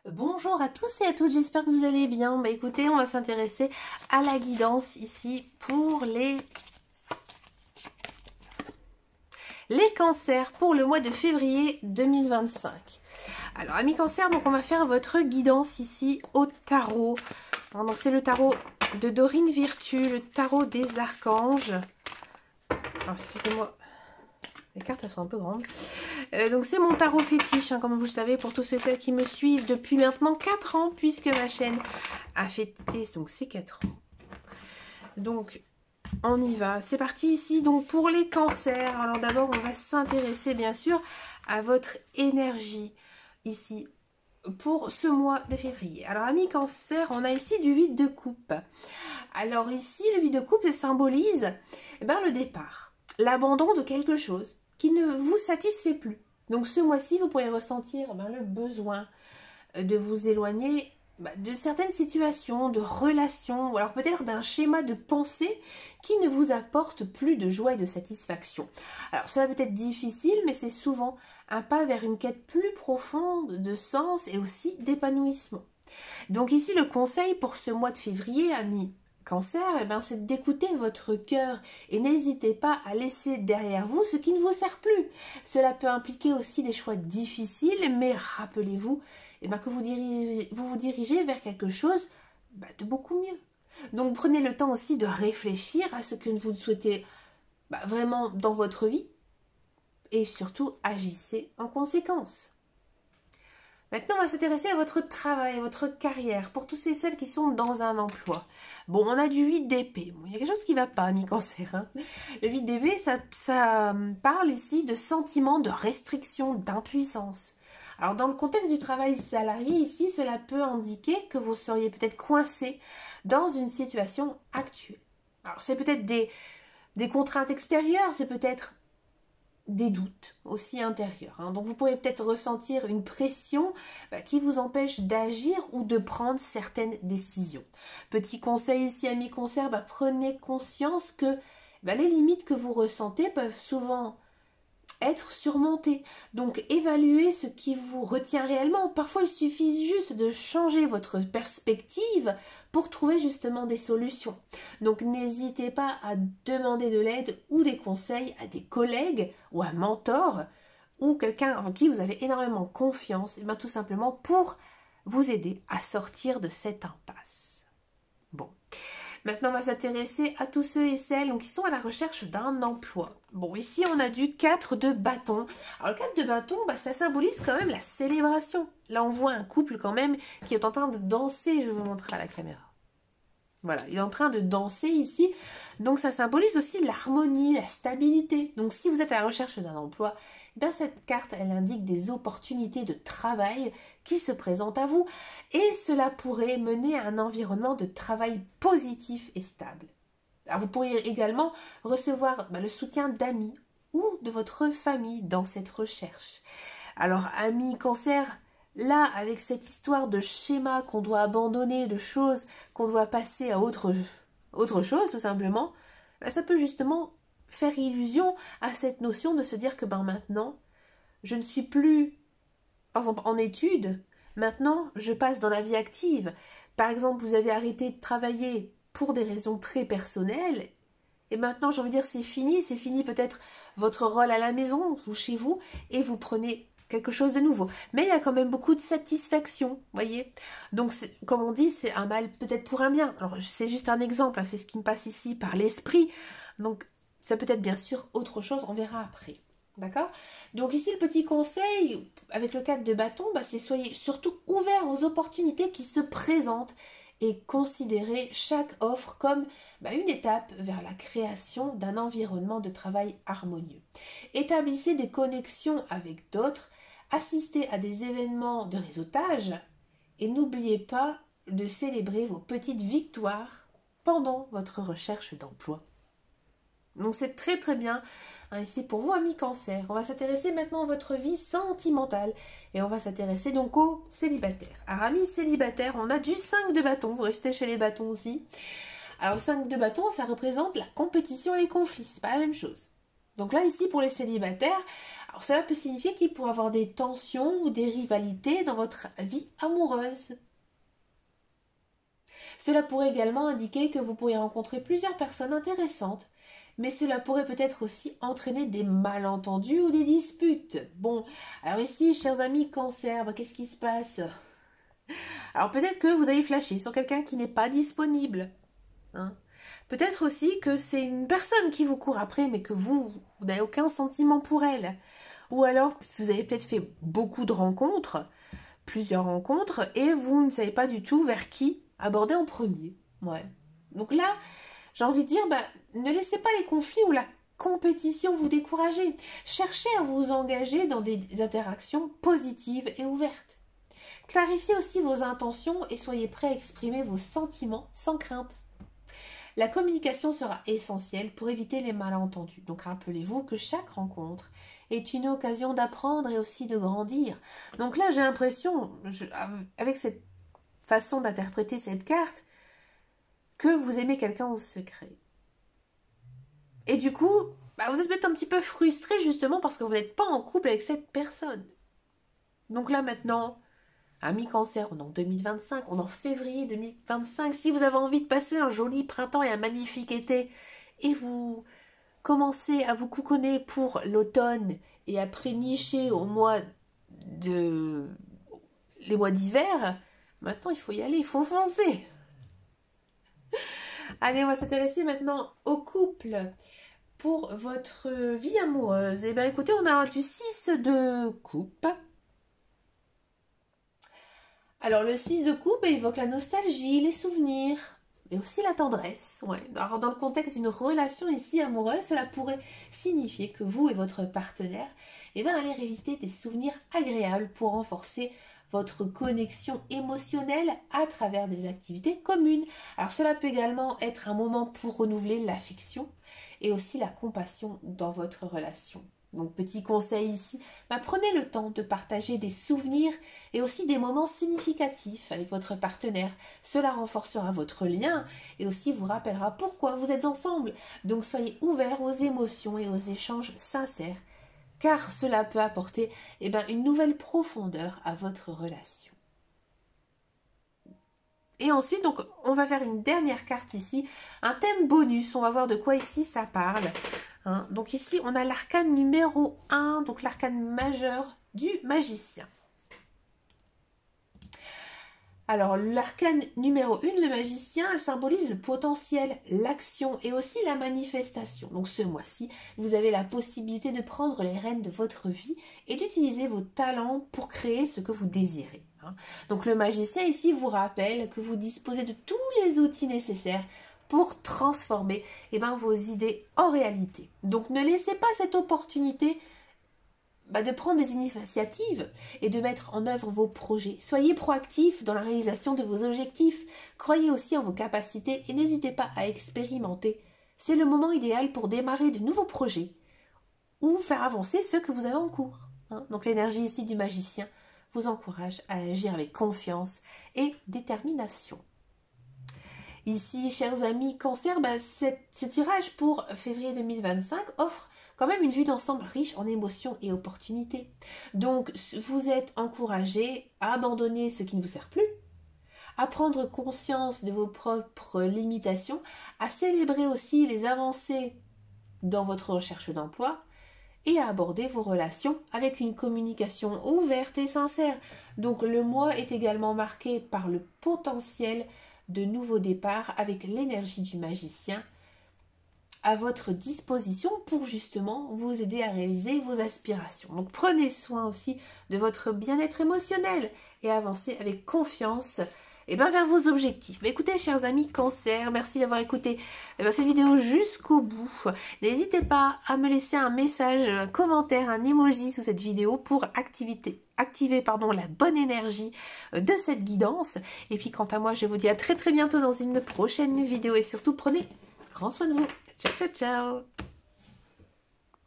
Bonjour à tous et à toutes, j'espère que vous allez bien. Bah écoutez, on va s'intéresser à la guidance ici pour les cancers pour le mois de février 2025. Alors, amis cancer, donc on va faire votre guidance ici au tarot. Alors, donc c'est le tarot de Dorine Virtue, le tarot des archanges. Alors, excusez-moi, les cartes elles sont un peu grandes. Donc c'est mon tarot fétiche, hein, comme vous le savez, pour tous ceux et celles qui me suivent depuis maintenant 4 ans, puisque ma chaîne a fêté donc ces 4 ans. Donc on y va, c'est parti ici donc pour les cancers. Alors d'abord on va s'intéresser bien sûr à votre énergie ici pour ce mois de février. Alors amis cancer, on a ici du 8 de coupe. Alors ici le 8 de coupe symbolise le départ, l'abandon de quelque chose qui ne vous satisfait plus. Donc ce mois-ci, vous pourrez ressentir le besoin de vous éloigner de certaines situations, de relations, ou alors peut-être d'un schéma de pensée qui ne vous apporte plus de joie et de satisfaction. Alors cela peut être difficile, mais c'est souvent un pas vers une quête plus profonde de sens et aussi d'épanouissement. Donc ici, le conseil pour ce mois de février, amis Cancer, c'est d'écouter votre cœur et n'hésitez pas à laisser derrière vous ce qui ne vous sert plus. Cela peut impliquer aussi des choix difficiles, mais rappelez-vous que vous vous dirigez vers quelque chose de beaucoup mieux. Donc prenez le temps aussi de réfléchir à ce que vous souhaitez vraiment dans votre vie et surtout agissez en conséquence. Maintenant, on va s'intéresser à votre travail, à votre carrière, pour tous ceux et celles qui sont dans un emploi. Bon, on a du 8 d'épée. Bon, il y a quelque chose qui ne va pas, amis cancer. Hein. Le 8 d'épée, ça parle ici de sentiments de restriction, d'impuissance. Alors, dans le contexte du travail salarié, ici, cela peut indiquer que vous seriez peut-être coincé dans une situation actuelle. Alors, c'est peut-être des contraintes extérieures, c'est peut-être des doutes aussi intérieurs. Hein. Donc vous pourrez peut-être ressentir une pression qui vous empêche d'agir ou de prendre certaines décisions. Petit conseil ici, amis cancer, prenez conscience que les limites que vous ressentez peuvent souvent être surmontées. Donc évaluez ce qui vous retient réellement. Parfois il suffit juste de changer votre perspective pour trouver justement des solutions. Donc n'hésitez pas à demander de l'aide ou des conseils à des collègues ou un mentor ou quelqu'un en qui vous avez énormément confiance, et tout simplement pour vous aider à sortir de cette impasse. Bon. Maintenant, on va s'intéresser à tous ceux et celles qui sont à la recherche d'un emploi. Bon, ici, on a du 4 de bâton. Alors, le 4 de bâton, ça symbolise quand même la célébration. Là, on voit un couple quand même qui est en train de danser. Je vais vous montrer à la caméra. Voilà, il est en train de danser ici. Donc, ça symbolise aussi l'harmonie, la stabilité. Donc, si vous êtes à la recherche d'un emploi, cette carte, elle indique des opportunités de travail qui se présentent à vous. Et cela pourrait mener à un environnement de travail positif et stable. Alors, vous pourriez également recevoir le soutien d'amis ou de votre famille dans cette recherche. Alors, amis cancer, là, avec cette histoire de schéma qu'on doit abandonner, de choses qu'on doit passer à autre chose, tout simplement, ça peut justement faire illusion à cette notion de se dire que maintenant, je ne suis plus, par exemple, en études, maintenant, je passe dans la vie active. Par exemple, vous avez arrêté de travailler pour des raisons très personnelles, et maintenant, j'ai envie de dire, c'est fini peut-être votre rôle à la maison ou chez vous, et vous prenez quelque chose de nouveau. Mais il y a quand même beaucoup de satisfaction, voyez. Donc, comme on dit, c'est un mal peut-être pour un bien. Alors, c'est juste un exemple, hein, c'est ce qui me passe ici par l'esprit. Donc, ça peut être bien sûr autre chose, on verra après. D'accord? Donc ici, le petit conseil, avec le 4 de bâton, c'est soyez surtout ouverts aux opportunités qui se présentent et considérez chaque offre comme une étape vers la création d'un environnement de travail harmonieux. Établissez des connexions avec d'autres, assistez à des événements de réseautage et n'oubliez pas de célébrer vos petites victoires pendant votre recherche d'emploi. Donc c'est très très bien ici pour vous, amis cancer. On va s'intéresser maintenant à votre vie sentimentale et on va s'intéresser donc aux célibataires. Alors amis célibataires, on a du 5 de bâton, vous restez chez les bâtons aussi. Alors le 5 de bâton, ça représente la compétition et les conflits, c'est pas la même chose. Donc là, ici, pour les célibataires, alors cela peut signifier qu'il pourrait y avoir des tensions ou des rivalités dans votre vie amoureuse. Cela pourrait également indiquer que vous pourriez rencontrer plusieurs personnes intéressantes, mais cela pourrait peut-être aussi entraîner des malentendus ou des disputes. Bon, alors ici, chers amis Cancer, qu'est-ce qui se passe? Alors peut-être que vous avez flashé sur quelqu'un qui n'est pas disponible. Hein? Peut-être aussi que c'est une personne qui vous court après, mais que vous n'avez aucun sentiment pour elle. Ou alors, vous avez peut-être fait beaucoup de rencontres, plusieurs rencontres, et vous ne savez pas du tout vers qui aborder en premier. Ouais. Donc là, j'ai envie de dire, ne laissez pas les conflits ou la compétition vous décourager. Cherchez à vous engager dans des interactions positives et ouvertes. Clarifiez aussi vos intentions et soyez prêts à exprimer vos sentiments sans crainte. La communication sera essentielle pour éviter les malentendus. Donc rappelez-vous que chaque rencontre est une occasion d'apprendre et aussi de grandir. Donc là, j'ai l'impression, avec cette façon d'interpréter cette carte, que vous aimez quelqu'un en secret. Et du coup, vous êtes peut-être un petit peu frustré justement parce que vous n'êtes pas en couple avec cette personne. Donc là maintenant, amis Cancer, on est en 2025, on est en février 2025. Si vous avez envie de passer un joli printemps et un magnifique été, et vous commencez à vous couconner pour l'automne et après nicher au mois de... les mois d'hiver, maintenant il faut y aller, il faut foncer. Allez, on va s'intéresser maintenant au couple. Pour votre vie amoureuse, eh bien écoutez, on a du 6 de coupe. Alors le 6 de coupe évoque la nostalgie, les souvenirs et aussi la tendresse. Ouais. Alors dans le contexte d'une relation ici amoureuse, cela pourrait signifier que vous et votre partenaire allez revisiter des souvenirs agréables pour renforcer votre connexion émotionnelle à travers des activités communes. Alors cela peut également être un moment pour renouveler l'affection et aussi la compassion dans votre relation. Donc petit conseil ici, prenez le temps de partager des souvenirs et aussi des moments significatifs avec votre partenaire. Cela renforcera votre lien et aussi vous rappellera pourquoi vous êtes ensemble. Donc soyez ouverts aux émotions et aux échanges sincères, car cela peut apporter une nouvelle profondeur à votre relation. Et ensuite, donc, on va faire une dernière carte ici, un thème bonus. On va voir de quoi ici ça parle. Hein. Donc ici, on a l'arcane numéro 1, donc l'arcane majeur du magicien. Alors, l'arcane numéro 1, le magicien, elle symbolise le potentiel, l'action et aussi la manifestation. Donc ce mois-ci, vous avez la possibilité de prendre les rênes de votre vie et d'utiliser vos talents pour créer ce que vous désirez. Donc le magicien ici vous rappelle que vous disposez de tous les outils nécessaires pour transformer vos idées en réalité. Donc ne laissez pas cette opportunité de prendre des initiatives et de mettre en œuvre vos projets. Soyez proactifs dans la réalisation de vos objectifs. Croyez aussi en vos capacités et n'hésitez pas à expérimenter. C'est le moment idéal pour démarrer de nouveaux projets ou faire avancer ceux que vous avez en cours. Donc l'énergie ici du magicien vous encourage à agir avec confiance et détermination. Ici, chers amis Cancer, ce tirage pour février 2025 offre quand même une vue d'ensemble riche en émotions et opportunités. Donc, vous êtes encouragé à abandonner ce qui ne vous sert plus, à prendre conscience de vos propres limitations, à célébrer aussi les avancées dans votre recherche d'emploi, et à aborder vos relations avec une communication ouverte et sincère. Donc le mois est également marqué par le potentiel de nouveaux départs avec l'énergie du magicien à votre disposition pour justement vous aider à réaliser vos aspirations. Donc prenez soin aussi de votre bien-être émotionnel et avancez avec confiance vers vos objectifs. Mais écoutez, chers amis Cancer, merci d'avoir écouté cette vidéo jusqu'au bout. N'hésitez pas à me laisser un message, un commentaire, un emoji sous cette vidéo pour activer la bonne énergie de cette guidance. Et puis quant à moi, je vous dis à très bientôt dans une prochaine vidéo et surtout prenez grand soin de vous. Ciao, ciao, ciao!